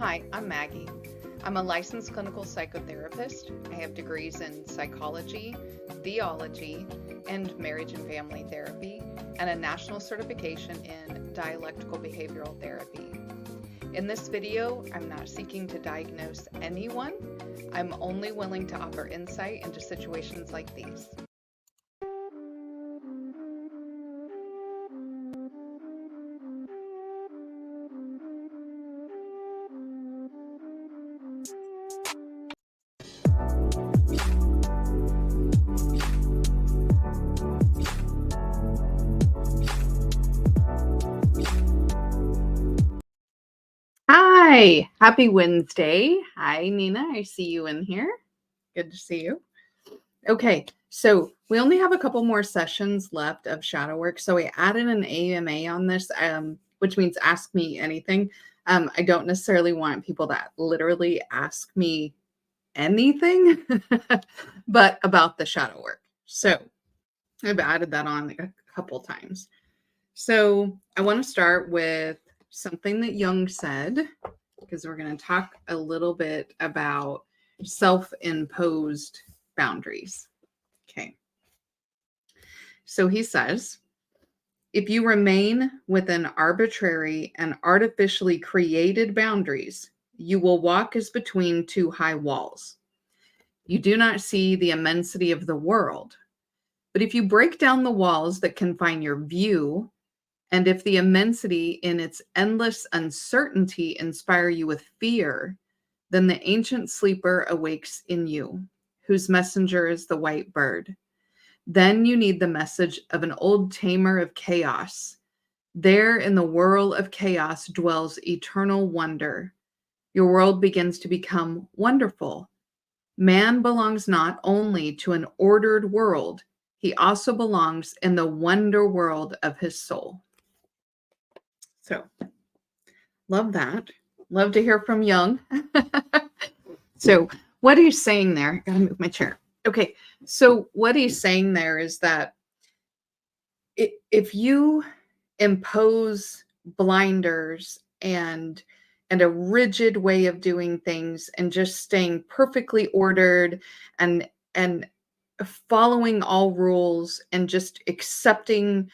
Hi, I'm Maggie. I'm a licensed clinical psychotherapist. I have degrees in psychology, theology, and marriage and family therapy, and a national certification in dialectical behavioral therapy. In this video, I'm not seeking to diagnose anyone. I'm only willing to offer insight into situations like these. Hi, happy Wednesday. Hi, Nina. I see you in here. Good to see you. Okay, so we only have a couple more sessions left of shadow work. So we added an AMA on this, which means ask me anything. I don't necessarily want people that literally ask me anything, but about the shadow work. So I've added that on a couple times. So I want to start with something that Jung said, because we're going to talk a little bit about self-imposed boundaries. Okay. So he says, if you remain within arbitrary and artificially created boundaries, you will walk as between two high walls. You do not see the immensity of the world. But if you break down the walls that confine your view, and if the immensity in its endless uncertainty inspire you with fear, then the ancient sleeper awakes in you, whose messenger is the white bird. Then you need the message of an old tamer of chaos. There in the whirl of chaos dwells eternal wonder. Your world begins to become wonderful. Man belongs not only to an ordered world, he also belongs in the wonder world of his soul. So, love that. Love to hear from Jung. So, what he's saying there, gotta move my chair. Okay, so what he's saying there is that if you impose blinders and a rigid way of doing things and just staying perfectly ordered and following all rules and just accepting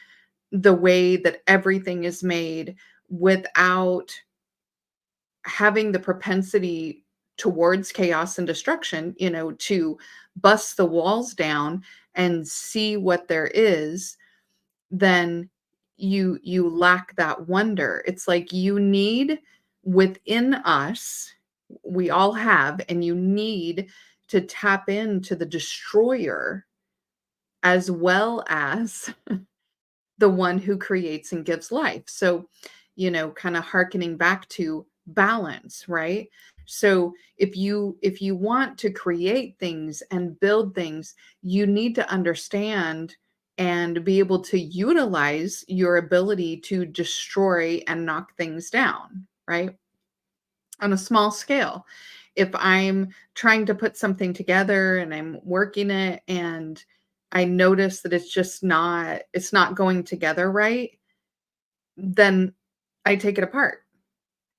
the way that everything is made without having the propensity towards chaos and destruction, to bust the walls down and see what there is, then you lack that wonder. It's like you need within us, we all have, and you need to tap into the destroyer as well as the one who creates and gives life. So, kind of hearkening back to balance, right? So if you want to create things and build things, you need to understand and be able to utilize your ability to destroy and knock things down, right? On a small scale. If I'm trying to put something together and I'm working it and I notice that it's not going together right, then I take it apart.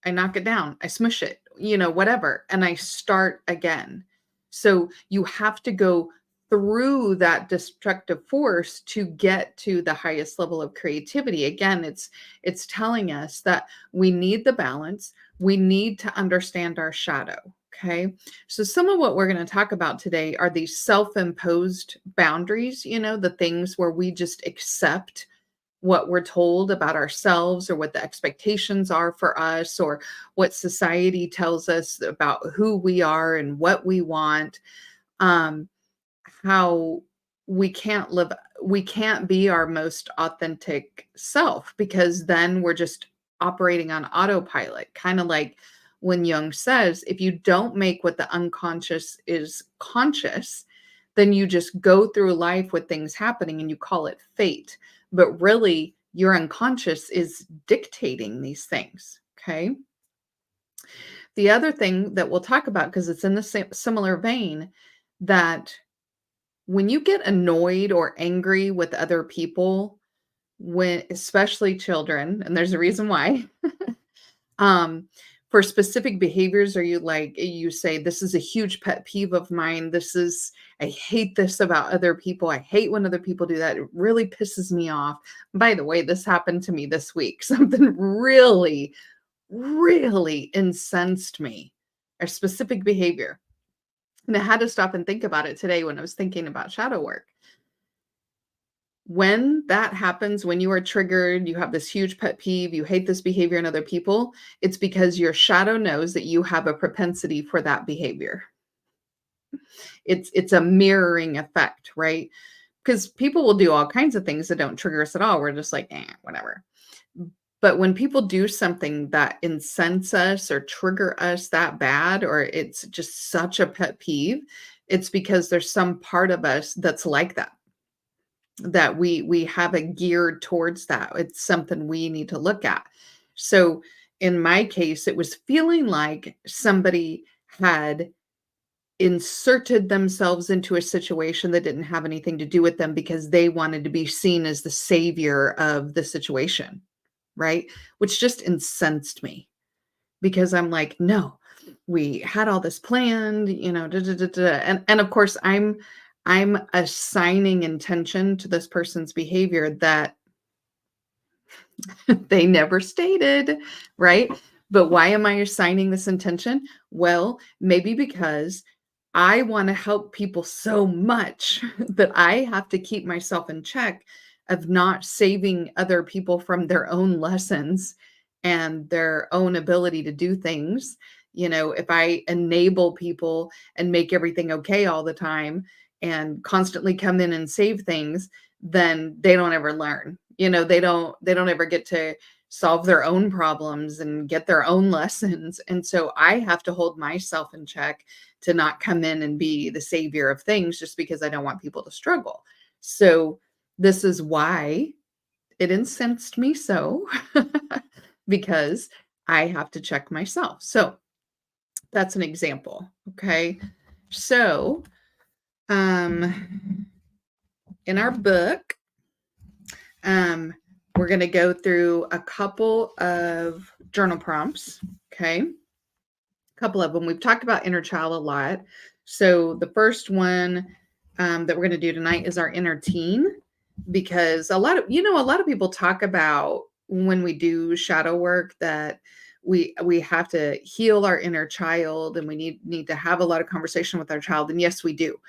I knock it down, I smush it, whatever, and I start again. So you have to go through that destructive force to get to the highest level of creativity. Again, it's telling us that we need the balance. We need to understand our shadow. Okay. So some of what we're going to talk about today are these self-imposed boundaries, the things where we just accept what we're told about ourselves or what the expectations are for us or what society tells us about who we are and what we want. um how we can't be our most authentic self, because then we're just operating on autopilot, kind of like when Jung says, if you don't make what the unconscious is conscious, then you just go through life with things happening and you call it fate, but really your unconscious is dictating these things. Okay. The other thing that we'll talk about, because it's in the similar vein, that when you get annoyed or angry with other people, when especially children, and there's a reason why, um, For specific behaviors, are you like, you say, this is a huge pet peeve of mine. I hate this about other people. I hate when other people do that. It really pisses me off. By the way, this happened to me this week. Something really, really incensed me, a specific behavior. And I had to stop and think about it today when I was thinking about shadow work. When that happens, when you are triggered, you have this huge pet peeve, you hate this behavior in other people, it's because your shadow knows that you have a propensity for that behavior. It's a mirroring effect, right? Because people will do all kinds of things that don't trigger us at all. We're just like, whatever. But when people do something that incense us or trigger us that bad, or it's just such a pet peeve, it's because there's some part of us that's like that we have it geared towards that. It's something we need to look at. So in my case, it was feeling like somebody had inserted themselves into a situation that didn't have anything to do with them because they wanted to be seen as the savior of the situation, right? Which just incensed me because I'm like, no, we had all this planned, da, da, da, da. And of course I'm assigning intention to this person's behavior that they never stated, right? But why am I assigning this intention? Well, maybe because I want to help people so much that I have to keep myself in check of not saving other people from their own lessons and their own ability to do things. If I enable people and make everything okay all the time and constantly come in and save things, then they don't ever learn. They don't ever get to solve their own problems and get their own lessons. And so I have to hold myself in check to not come in and be the savior of things just because I don't want people to struggle. So this is why it incensed me so because I have to check myself. So that's an example. Okay. So in our book, we're going to go through a couple of journal prompts. Okay. A couple of them. We've talked about inner child a lot. So the first one that we're going to do tonight is our inner teen, because a lot of people talk about when we do shadow work that we have to heal our inner child and we need to have a lot of conversation with our child. And yes, we do.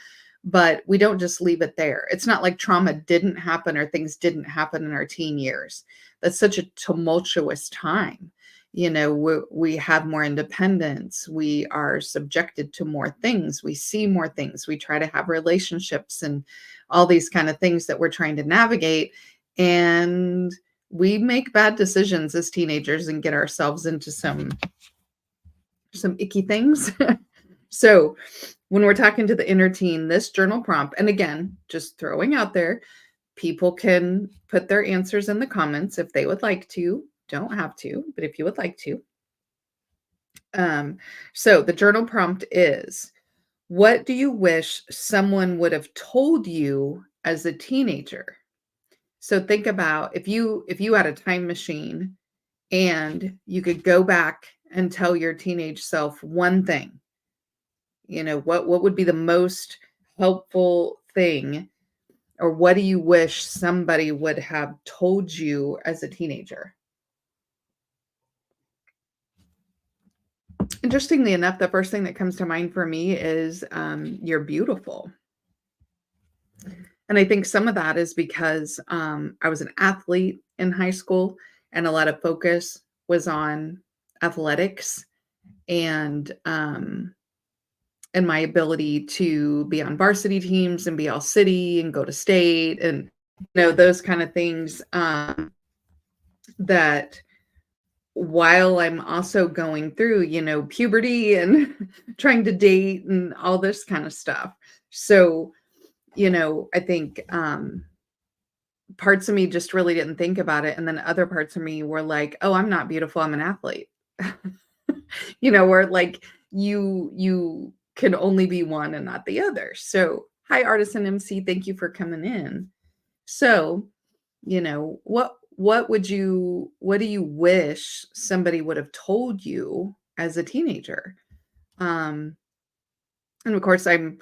But we don't just leave it there. It's not like trauma didn't happen or things didn't happen in our teen years. That's such a tumultuous time. We have more independence. We are subjected to more things. We see more things. We try to have relationships and all these kind of things that we're trying to navigate. And we make bad decisions as teenagers and get ourselves into some icky things. So when we're talking to the inner teen, this journal prompt, and again, just throwing out there, people can put their answers in the comments if they would like to. Don't have to, but if you would like to. So the journal prompt is, what do you wish someone would have told you as a teenager? So think about if you had a time machine and you could go back and tell your teenage self one thing, what would be the most helpful thing, or what do you wish somebody would have told you as a teenager? Interestingly enough, the first thing that comes to mind for me is you're beautiful. And I think some of that is because I was an athlete in high school and a lot of focus was on athletics and my ability to be on varsity teams and be all city and go to state and those kind of things that while I'm also going through, puberty and trying to date and all this kind of stuff. So, I think parts of me just really didn't think about it. And then other parts of me were like, oh, I'm not beautiful. I'm an athlete. Where like you can only be one and not the other. So hi, Artisan MC. Thank you for coming in. So, what do you wish somebody would have told you as a teenager. And of course, I'm,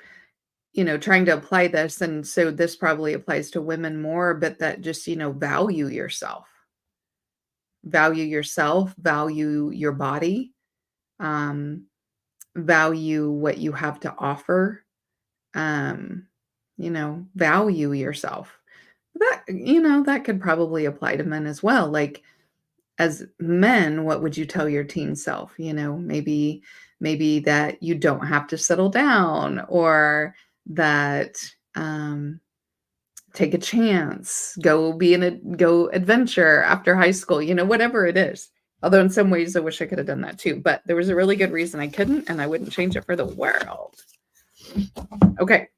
trying to apply this. And so this probably applies to women more, but that just, value yourself, value your body, um, value what you have to offer, um, value yourself. That could probably apply to men as well. Like, as men, what would you tell your teen self? Maybe that you don't have to settle down, or that take a chance, go adventure after high school, whatever it is. Although in some ways I wish I could have done that too, but there was a really good reason I couldn't, and I wouldn't change it for the world. Okay.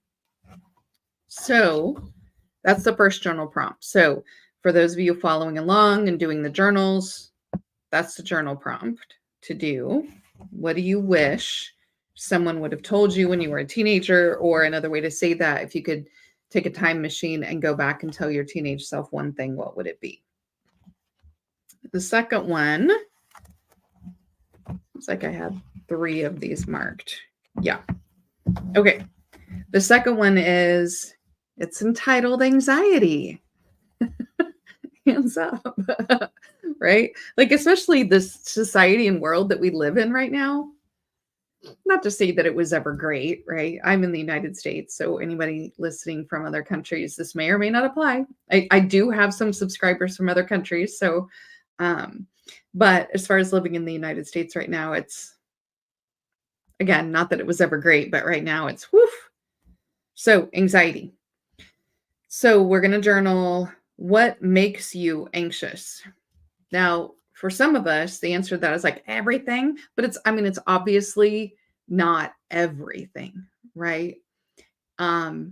So that's the first journal prompt. So for those of you following along and doing the journals, that's the journal prompt to do. What do you wish someone would have told you when you were a teenager? Or another way to say that, if you could take a time machine and go back and tell your teenage self one thing, what would it be? The second one, looks like I had 3 of these marked. Yeah. Okay. The second one is, it's entitled anxiety. Hands up. Right? Like, especially this society and world that we live in right now. Not to say that it was ever great, right? I'm in the United States, so anybody listening from other countries, this may or may not apply. I do have some subscribers from other countries, so but as far as living in the United States right now, it's, again, not that it was ever great, but right now it's woof. So anxiety. So we're going to journal, what makes you anxious? Now, for some of us, the answer to that is like everything, but it's obviously not everything, right? But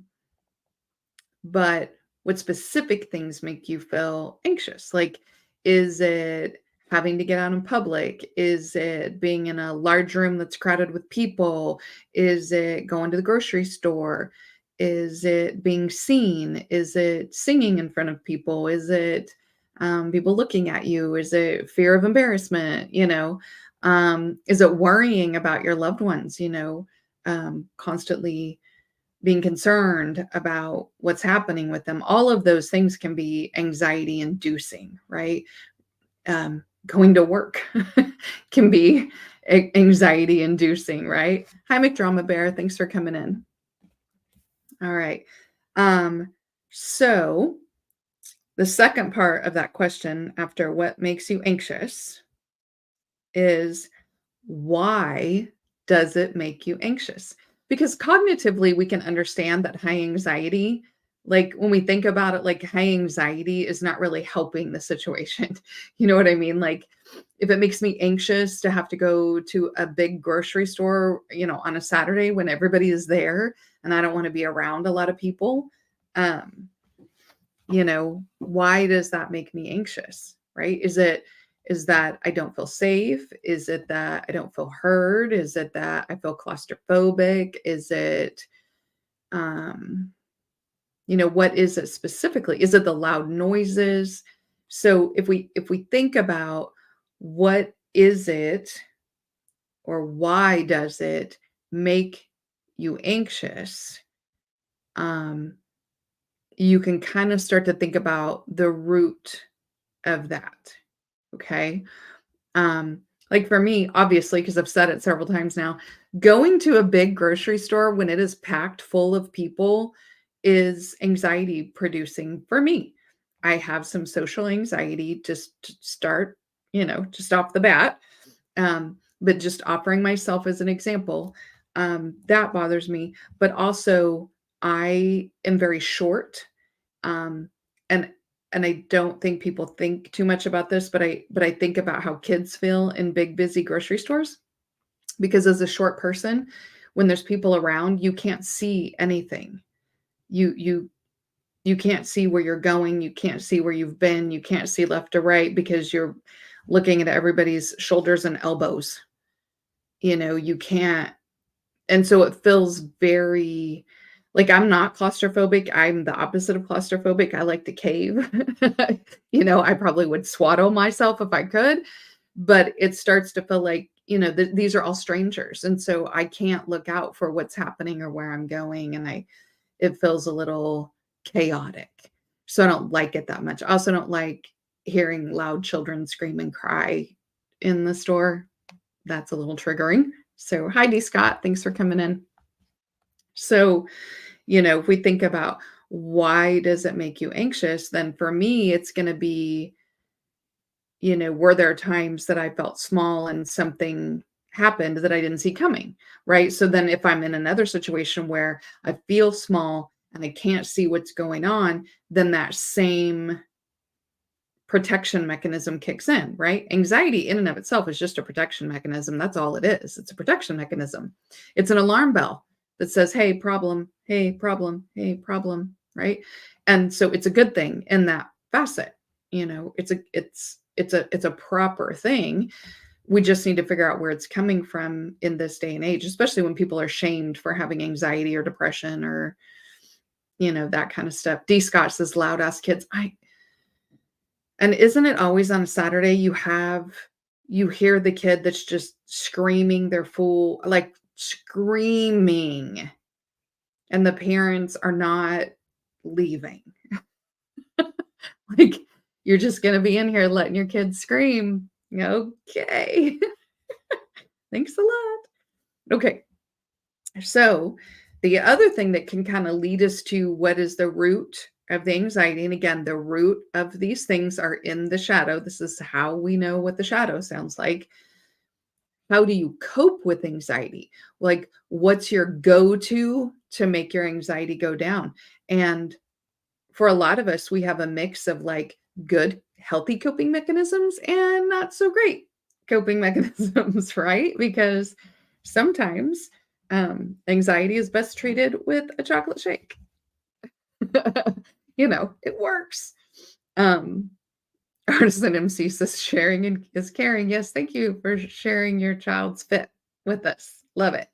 what specific things make you feel anxious? Like, is it having to get out in public? Is it being in a large room that's crowded with people? Is it going to the grocery store? Is it being seen? Is it singing in front of people? Is it people looking at you? Is it fear of embarrassment? Is it worrying about your loved ones? Constantly being concerned about what's happening with them. All of those things can be anxiety inducing, right? Going to work can be anxiety inducing, right? Hi, McDrama Bear. Thanks for coming in. All right. So the second part of that question, after what makes you anxious, is, why does it make you anxious? Because cognitively, we can understand that high anxiety, like when we think about it, like high anxiety is not really helping the situation. You know what I mean? Like, if it makes me anxious to have to go to a big grocery store, on a Saturday when everybody is there and I don't want to be around a lot of people, why does that make me anxious, right? Is that I don't feel safe? Is it that I don't feel heard? Is it that I feel claustrophobic? Is it, what is it specifically? Is it the loud noises? So if we think about what is it, or why does it make you anxious, you can kind of start to think about the root of that. Okay. Like for me, obviously, because I've said it several times now, going to a big grocery store when it is packed full of people is anxiety producing for me. I have some social anxiety just to start, just off the bat. But just offering myself as an example, that bothers me. But also, I am very short. And I don't think people think too much about this, but I think about how kids feel in big, busy grocery stores. Because as a short person, when there's people around, you can't see anything. You can't see where you're going. You can't see where you've been. You can't see left or right because you're looking at everybody's shoulders and elbows. You can't. And so it feels very, like, I'm not claustrophobic. I'm the opposite of claustrophobic. I like to cave. I probably would swaddle myself if I could, but it starts to feel like these are all strangers. And so I can't look out for what's happening or where I'm going. And it feels a little chaotic. So I don't like it that much. I also don't like hearing loud children scream and cry in the store. That's a little triggering. So hi, D. Scott. Thanks for coming in. So, if we think about why does it make you anxious, then for me, it's going to be, were there times that I felt small and something happened that I didn't see coming, right? So then if I'm in another situation where I feel small and I can't see what's going on, then that same protection mechanism kicks in, right? Anxiety in and of itself is just a protection mechanism. That's all it is. It's a protection mechanism. It's an alarm bell that says, hey, problem, hey, problem, hey, problem, right? And so it's a good thing in that facet. It's a proper thing. We just need to figure out where it's coming from in this day and age, especially when people are shamed for having anxiety or depression or that kind of stuff. D. Scott says loud ass kids. And isn't it always on a Saturday you hear the kid that's just screaming their full, like screaming, and the parents are not leaving. Like, you're just going to be in here letting your kids scream. Okay. Thanks a lot. Okay. So the other thing that can kind of lead us to what is the root of the anxiety. And again, the root of these things are in the shadow. This is how we know what the shadow sounds like. How do you cope with anxiety? Like, what's your go-to to make your anxiety go down? And for a lot of us, we have a mix of like good, healthy coping mechanisms and not so great coping mechanisms, right? Because sometimes anxiety is best treated with a chocolate shake. It works. Artisan MC says sharing is caring. Yes, thank you for sharing your child's fit with us. Love it.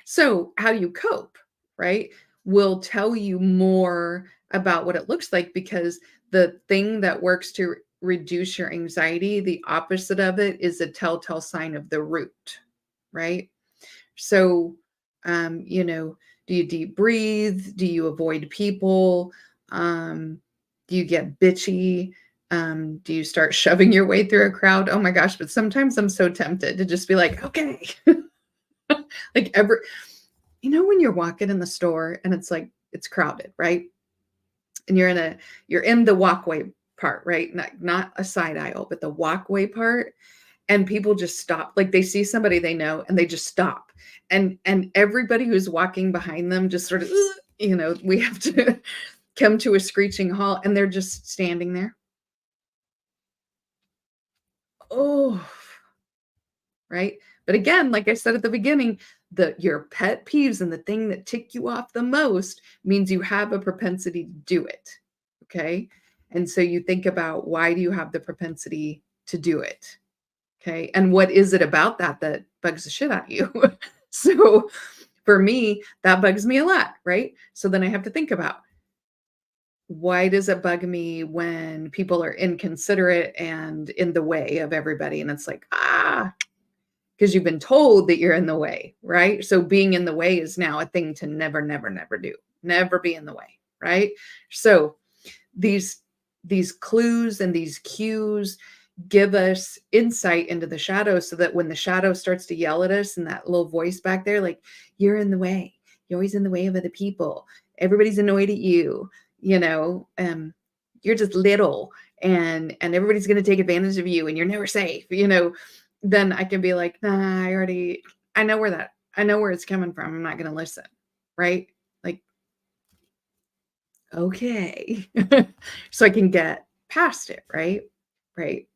So how do you cope, right? We'll tell you more about what it looks like, because the thing that works to reduce your anxiety, the opposite of it is a telltale sign of the root, right? So, do you deep breathe? Do you avoid people? Do you get bitchy? Do you start shoving your way through a crowd? Oh my gosh, but sometimes I'm so tempted to just be like, okay. Like when you're walking in the store and it's like, it's crowded, right? And you're in the walkway part, right? Not a side aisle, but the walkway part. And people just stop. Like, they see somebody they know and they just stop. And everybody who's walking behind them just sort of, we have to come to a screeching halt, and they're just standing there. Oh, right. But again, like I said at the beginning, your pet peeves and the thing that tick you off the most means you have a propensity to do it. Okay. And so you think about, why do you have the propensity to do it? Okay. And what is it about that bugs the shit out of you? So for me, that bugs me a lot. Right. So then I have to think about, why does it bug me when people are inconsiderate and in the way of everybody? And it's like, because you've been told that you're in the way, right? So being in the way is now a thing to never, never, never do. Never be in the way, right? So these clues and these cues give us insight into the shadow, so that when the shadow starts to yell at us and that little voice back there, like, you're in the way, you're always in the way of other people, everybody's annoyed at you, you're just little, and everybody's going to take advantage of you, and you're never safe, then I can be like, nah, I know where it's coming from. I'm not going to listen. Right. Like, okay. So I can get past it. Right. Right.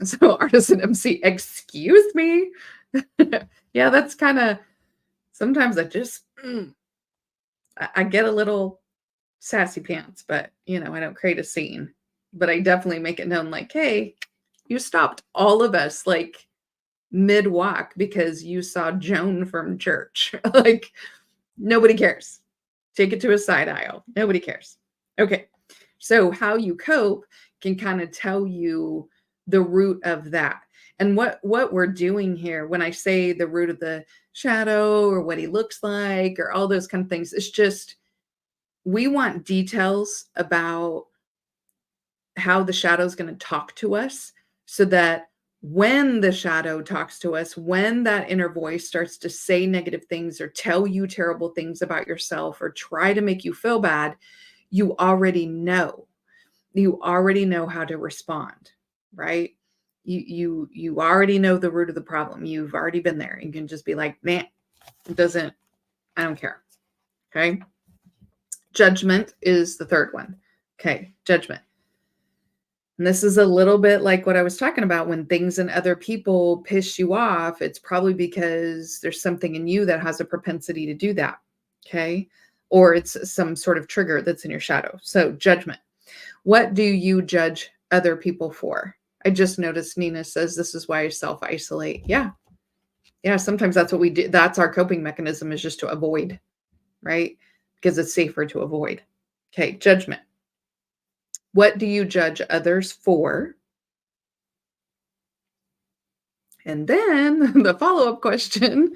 So Artisan MC, excuse me. Yeah, that's kind of, sometimes I just, I get a little sassy pants, but I don't create a scene, but I definitely make it known, like, hey, you stopped all of us like mid walk because you saw Joan from church. Like, nobody cares. Take it to a side aisle. Nobody cares. Okay. So how you cope can kind of tell you the root of that. And what we're doing here, when I say the root of the shadow or what he looks like or all those kind of things, it's just we want details about how the shadow is going to talk to us so that when the shadow talks to us, when that inner voice starts to say negative things or tell you terrible things about yourself or try to make you feel bad, you already know. You already know how to respond, right? You already know the root of the problem. You've already been there. You can just be like, man, it doesn't, I don't care. Okay. Judgment is the third one. Okay. Judgment. And this is a little bit like what I was talking about when things and other people piss you off. It's probably because there's something in you that has a propensity to do that. Okay. Or it's some sort of trigger that's in your shadow. So, judgment. What do you judge other people for? I just noticed Nina says this is why I self isolate. Yeah. Yeah. Sometimes that's what we do. That's our coping mechanism, is just to avoid, right? Because it's safer to avoid. Okay. Judgment. What do you judge others for? And then the follow-up question,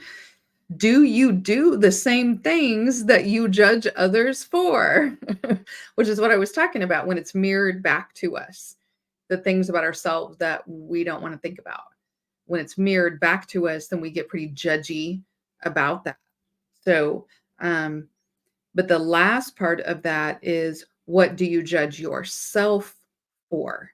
do you do the same things that you judge others for? Which is what I was talking about when it's mirrored back to us, the things about ourselves that we don't want to think about. When it's mirrored back to us, then we get pretty judgy about that. So, but the last part of that is, what do you judge yourself for?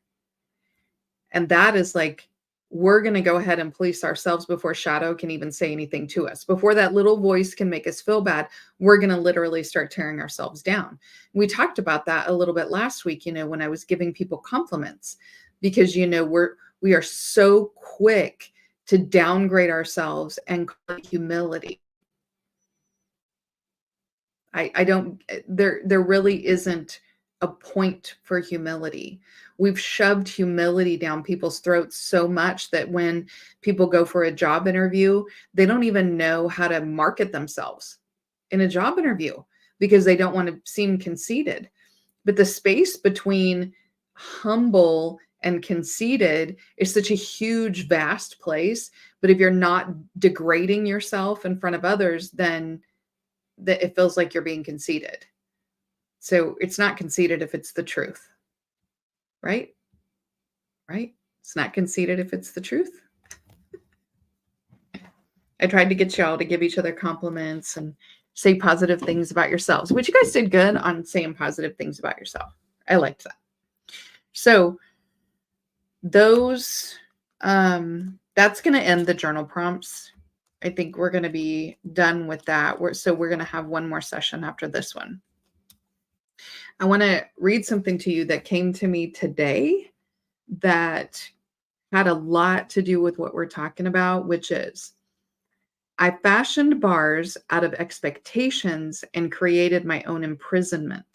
And that is like, we're going to go ahead and police ourselves before shadow can even say anything to us. Before that little voice can make us feel bad, we're going to literally start tearing ourselves down. We talked about that a little bit last week, when I was giving people compliments, because, we are so quick to downgrade ourselves and call it humility. I don't, there really isn't a point for humility. We've shoved humility down people's throats so much that when people go for a job interview, they don't even know how to market themselves in a job interview because they don't want to seem conceited. But the space between humble and conceited is such a huge, vast place. But if you're not degrading yourself in front of others, then that it feels like you're being conceited. So it's not conceited if it's the truth, right? Right? It's not conceited if it's the truth. I tried to get y'all to give each other compliments and say positive things about yourselves, which you guys did good on saying positive things about yourself. I liked that. So those, that's going to end the journal prompts. I think we're going to be done with that. So we're going to have one more session after this one. I want to read something to you that came to me today that had a lot to do with what we're talking about, which is, I fashioned bars out of expectations and created my own imprisonment.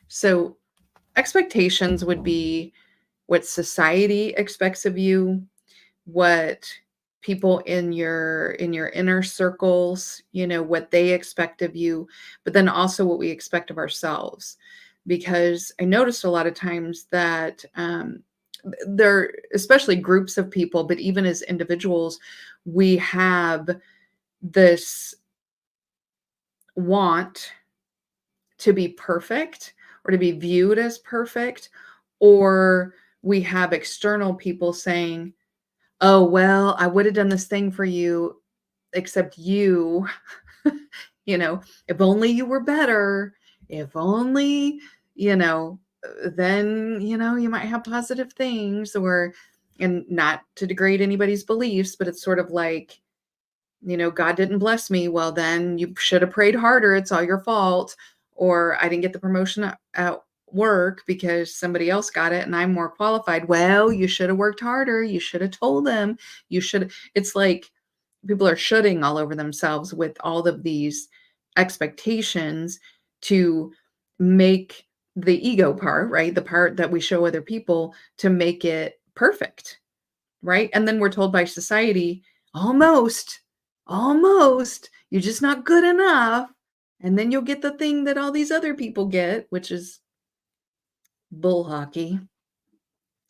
So expectations would be what society expects of you, what people in your inner circles, what they expect of you, but then also what we expect of ourselves. Because I noticed a lot of times that there, especially groups of people, but even as individuals, we have this want to be perfect or to be viewed as perfect, or we have external people saying, oh, well, I would have done this thing for you, except you, if only you were better, if only, then, you might have positive things, and not to degrade anybody's beliefs, but it's sort of like, God didn't bless me. Well, then you should have prayed harder. It's all your fault. Or I didn't get the promotion at work because somebody else got it and I'm more qualified. Well, you should have worked harder. You should have told them. It's like people are shoulding all over themselves with all of these expectations to make the ego part, right? The part that we show other people, to make it perfect, right? And then we're told by society, almost, you're just not good enough. And then you'll get the thing that all these other people get, which is bull hockey.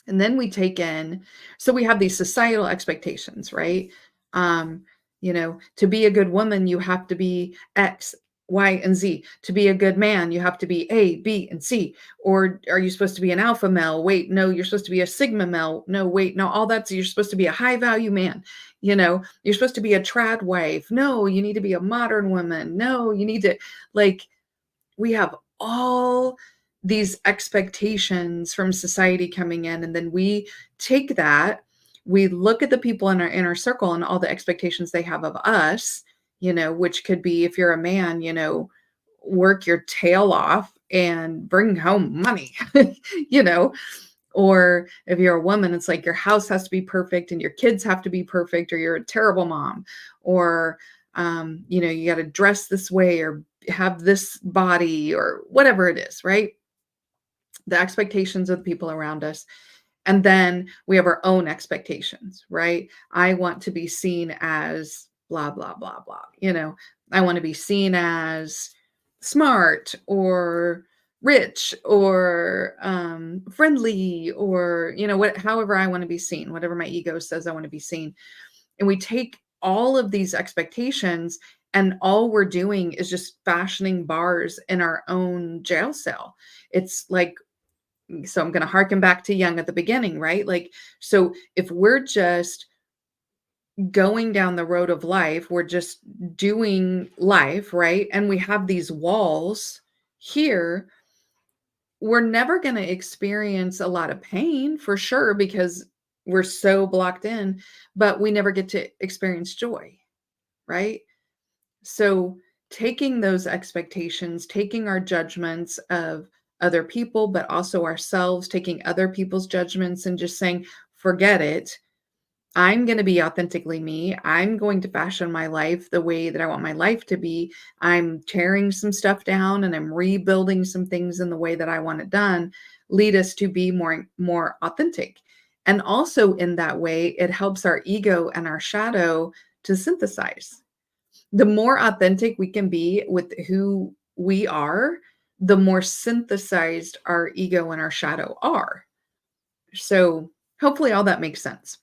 And then we take in, so we have these societal expectations, right? Um, to be a good woman, you have to be X, Y, and Z. To be a good man, you have to be A, B, and C. Or are you supposed to be an alpha male? Wait, no, you're supposed to be a sigma male. No, wait, no, all that's, you're supposed to be a high value man. You're supposed to be a trad wife. No, you need to be a modern woman. No, you need to, like, we have all these expectations from society coming in, and then we take that, we look at the people in our inner circle and all the expectations they have of us, which could be, if you're a man, work your tail off and bring home money, you know or if you're a woman, it's like your house has to be perfect and your kids have to be perfect, or you're a terrible mom, or you got to dress this way or have this body or whatever it is, right? The expectations of the people around us. And then we have our own expectations, right? I want to be seen as blah, blah, blah, blah. I want to be seen as smart or rich or friendly, or, however I want to be seen, whatever my ego says I want to be seen. And we take all of these expectations, and all we're doing is just fashioning bars in our own jail cell. It's like, so I'm going to harken back to Young at the beginning, right? Like, so if we're just going down the road of life, we're just doing life, right? And we have these walls here, we're never going to experience a lot of pain for sure, because we're so blocked in, but we never get to experience joy, right? So taking those expectations, taking our judgments of other people, but also ourselves, taking other people's judgments and just saying, forget it. I'm going to be authentically me. I'm going to fashion my life the way that I want my life to be. I'm tearing some stuff down and I'm rebuilding some things in the way that I want it done, lead us to be more authentic. And also in that way, it helps our ego and our shadow to synthesize. The more authentic we can be with who we are, the more synthesized our ego and our shadow are. So hopefully all that makes sense.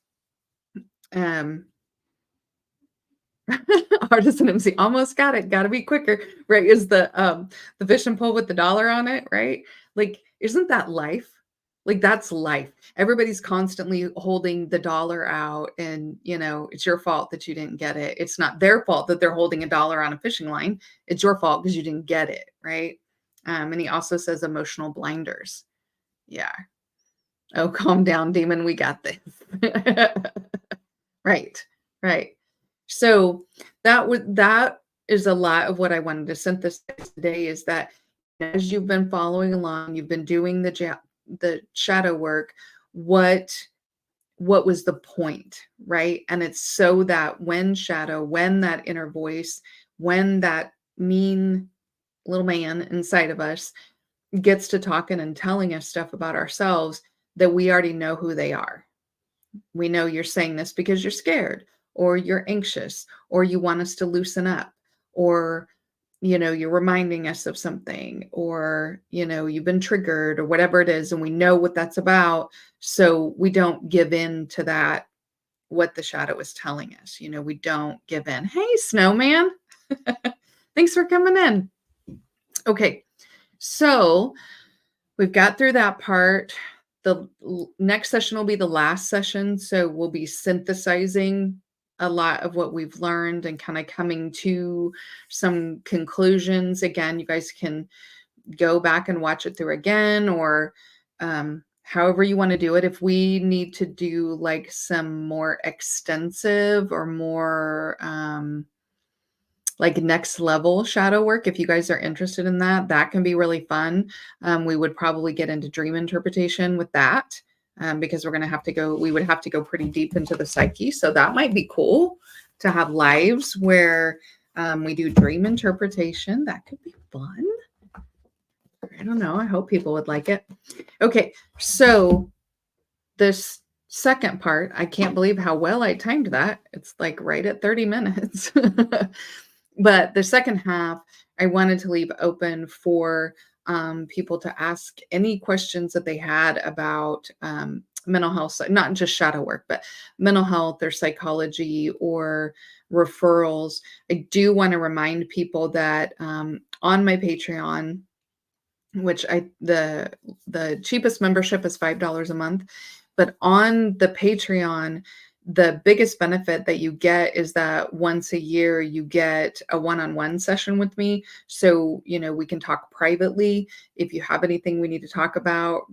Artisan MC, almost got it. Got to be quicker, right? Is the fishing pole with the dollar on it, right? Like, isn't that life? Like, that's life. Everybody's constantly holding the dollar out, and it's your fault that you didn't get it. It's not their fault that they're holding a dollar on a fishing line. It's your fault because you didn't get it, right? And he also says emotional blinders. Yeah. Oh, calm down, demon. We got this. Right. Right. So that is a lot of what I wanted to synthesize today, is that as you've been following along, you've been doing the shadow work, what was the point, right? And it's so that when that inner voice, when that mean little man inside of us gets to talking and telling us stuff about ourselves, that we already know who they are. We know you're saying this because you're scared, or you're anxious, or you want us to loosen up, or you're reminding us of something, or you've been triggered, or whatever it is, and we know what that's about, so we don't give in to that, what the shadow is telling us. We don't give in. Hey, snowman. Thanks for coming in. Okay, so we've got through that part. The next session will be the last session, so we'll be synthesizing a lot of what we've learned and kind of coming to some conclusions. Again, you guys can go back and watch it through again, or however you want to do it. If we need to do like some more extensive or more like next level shadow work, if you guys are interested in that, that can be really fun. We would probably get into dream interpretation with that, because we would have to go pretty deep into the psyche. So that might be cool to have lives where we do dream interpretation. That could be fun. I don't know. I hope people would like it. Okay. So this second part, I can't believe how well I timed that. It's like right at 30 minutes. But the second half, I wanted to leave open for people to ask any questions that they had about mental health, not just shadow work, but mental health or psychology or referrals. I do want to remind people that on my Patreon, which the cheapest membership is $5 a month, but on the Patreon, the biggest benefit that you get is that once a year you get a one-on-one session with me. So, we can talk privately. If you have anything we need to talk about,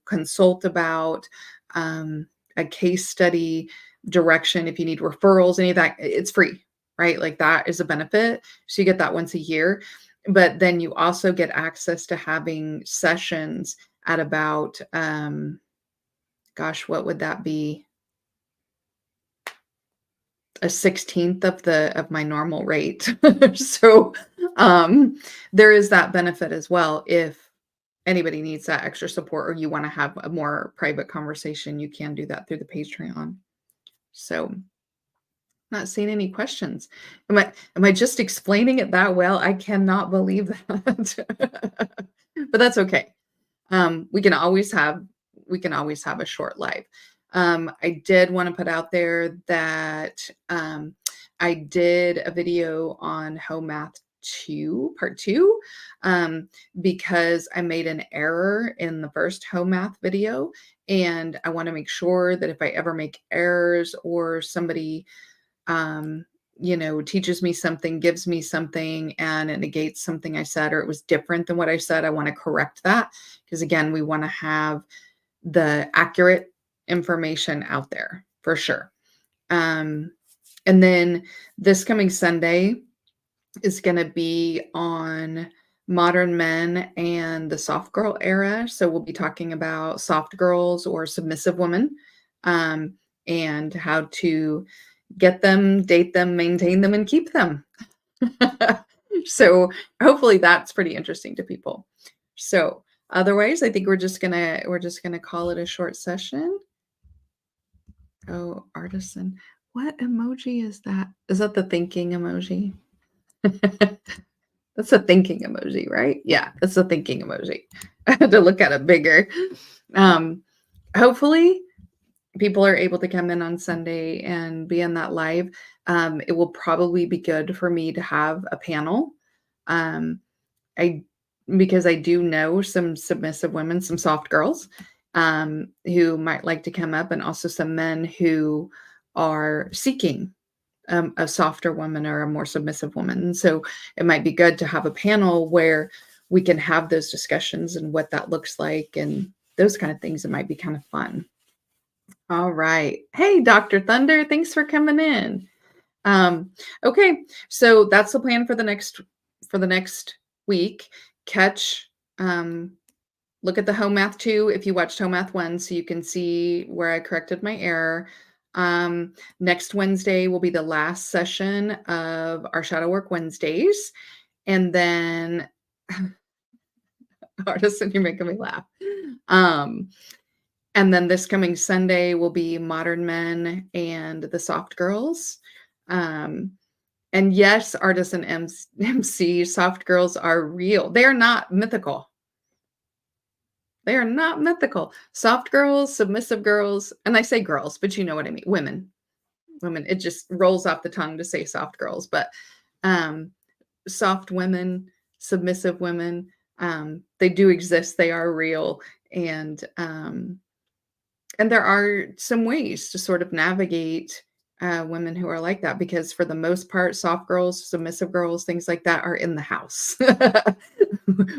consult about, a case study, direction, if you need referrals, any of that, it's free, right? Like that is a benefit. So you get that once a year. But then you also get access to having sessions at about, gosh, what would that be? A 16th of my normal rate. So, there is that benefit as well. If anybody needs that extra support or you want to have a more private conversation, you can do that through the Patreon. So, not seeing any questions. Am I just explaining it that well? I cannot believe that. But that's okay. We can always have a short live. I did want to put out there that I did a video on Home Math 2, part 2, because I made an error in the first Home Math video. And I want to make sure that if I ever make errors or somebody teaches me something, gives me something, and it negates something I said, or it was different than what I said, I want to correct that. Because again, we want to have the accurate information out there for sure. And then this coming Sunday is going to be on modern men and the soft girl era. So we'll be talking about soft girls or submissive women, and how to get them, date them, maintain them, and keep them. So hopefully that's pretty interesting to people. So otherwise, I think we're just gonna call it a short session. Oh, artisan. What emoji is that? Is that the thinking emoji? That's a thinking emoji, right? Yeah, that's a thinking emoji. I had to look at it bigger. Hopefully people are able to come in on Sunday and be in that live. It will probably be good for me to have a panel. Because I do know some submissive women, some soft girls, who might like to come up, and also some men who are seeking a softer woman or a more submissive woman. So it might be good to have a panel where we can have those discussions and what that looks like and those kind of things. It might be kind of fun. All right. Hey, Dr. Thunder, thanks for coming in. Okay, so that's the plan for the next week. Look at the Home Math 2 if you watched Home Math 1, so you can see where I corrected my error. Next Wednesday will be the last session of our Shadow Work Wednesdays. And then, Artisan, you're making me laugh. And then this coming Sunday will be Modern Men and the Soft Girls. And yes, Artisan MC, soft girls are real. They are not mythical. They are not mythical. Soft girls, submissive girls, and I say girls, but you know what I mean. Women. It just rolls off the tongue to say soft girls, but soft women, submissive women, they do exist. They are real. And there are some ways to sort of navigate women who are like that, because for the most part, soft girls, submissive girls, things like that are in the house.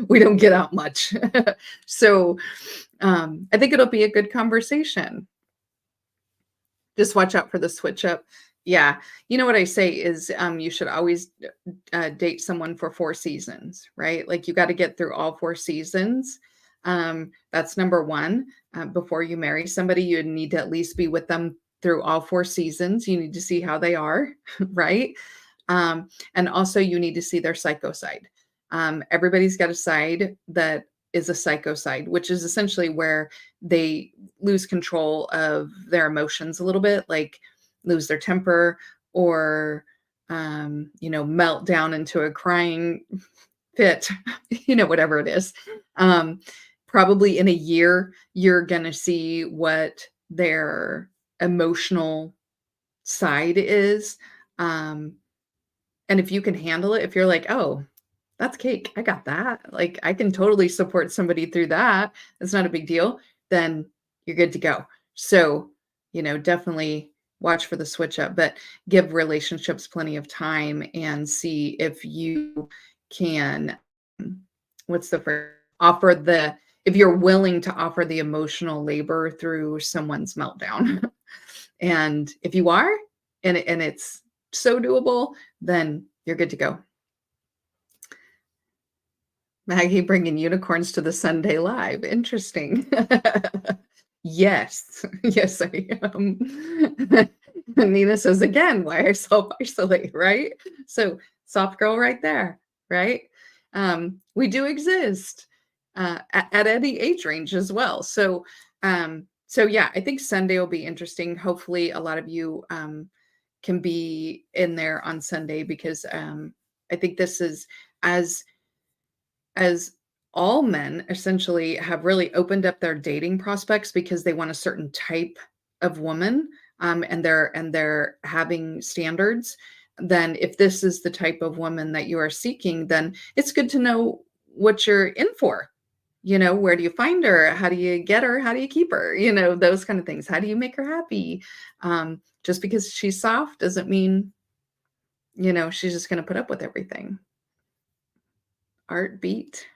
We don't get out much. So I think it'll be a good conversation. Just watch out for the switch up. Yeah. You know what I say is you should always date someone for 4 seasons, right? Like you got to get through all 4 seasons. That's number one. Before you marry somebody, you need to at least be with them through all 4 seasons. You need to see how they are, right? And also you need to see their psycho side. Everybody's got a side that is a psycho side, which is essentially where they lose control of their emotions a little bit, like lose their temper or, melt down into a crying fit, whatever it is. probably in a year, you're going to see what their emotional side is. Um, and if you can handle it, if you're like, oh, that's cake, I got that. Like, I can totally support somebody through that. It's not a big deal. Then you're good to go. So, definitely watch for the switch up, but give relationships plenty of time and see if you can, what's the phrase? If you're willing to offer the emotional labor through someone's meltdown. And if you are, and it's so doable, then you're good to go. Maggie bringing unicorns to the Sunday Live. Interesting. Yes. Yes, I am. Nina says again, why self-isolate, right? So soft girl right there, right? We do exist at any age range as well. So yeah, I think Sunday will be interesting. Hopefully a lot of you can be in there on Sunday because I think this is as all men essentially have really opened up their dating prospects because they want a certain type of woman, and they're having standards. Then if this is the type of woman that you are seeking, then it's good to know what you're in for. Where do you find her? How do you get her? How do you keep her? Those kind of things. How do you make her happy? Just because she's soft doesn't mean, she's just going to put up with everything. Art beat.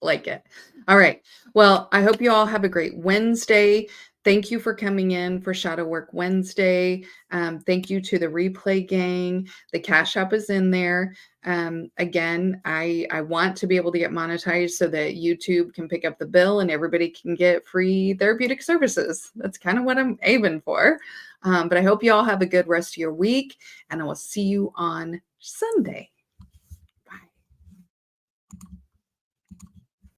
Like it. All right. Well, I hope you all have a great Wednesday. Thank you for coming in for Shadow Work Wednesday. Thank you to the replay gang. The Cash App is in there. Again, I want to be able to get monetized so that YouTube can pick up the bill and everybody can get free therapeutic services. That's kind of what I'm aiming for. But I hope you all have a good rest of your week, and I will see you on Sunday.